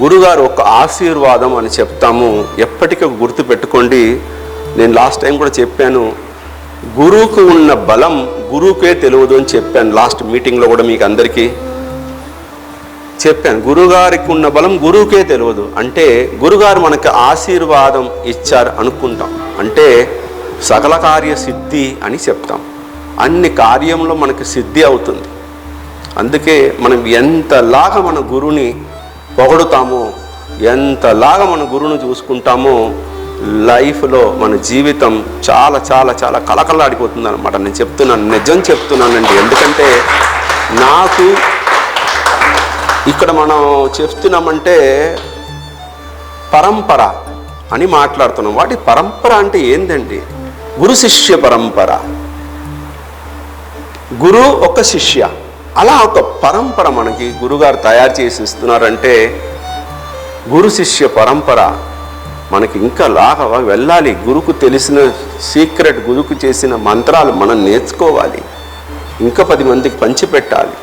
గురుగారు ఒక ఆశీర్వాదం అని చెప్తాము, ఎప్పటికీ గుర్తు పెట్టుకోండి. నేను లాస్ట్ టైం కూడా చెప్పాను, గురువుకు ఉన్న బలం గురువుకే తెలియదు అని చెప్పాను. లాస్ట్ మీటింగ్లో కూడా మీకు అందరికీ చెప్పాను, గురుగారికి ఉన్న బలం గురువుకే తెలియదు. అంటే గురుగారు మనకి ఆశీర్వాదం ఇచ్చారు అనుకుంటాం, అంటే సకల కార్య సిద్ధి అని చెప్తాం. అన్ని కార్యంలో మనకి సిద్ధి అవుతుంది. అందుకే మనం ఎంతలాగా మన గురువుని పొగడుతామో, ఎంతలాగా మన గురువును చూసుకుంటామో, లైఫ్లో మన జీవితం చాలా చాలా చాలా కళకళలాడిపోతుంది అనమాట. నేను చెప్తున్నాను, నిజం చెప్తున్నానండి. ఎందుకంటే నాకు ఇక్కడ మనం చెప్తున్నామంటే పరంపర అని మాట్లాడుతున్నాం. వాటి పరంపర అంటే ఏందండి? గురు శిష్య పరంపర, గురు ఒక శిష్య, అలా ఒక పరంపర మనకి గురుగారు తయారు చేసి ఇస్తున్నారంటే గురు శిష్య పరంపర మనకి ఇంకా లాగా వెళ్ళాలి. గురుకు తెలిసిన సీక్రెట్, గురుకు చేసిన మంత్రాలు మనం నేర్చుకోవాలి, ఇంకా 10 మందికి పంచిపెట్టాలి.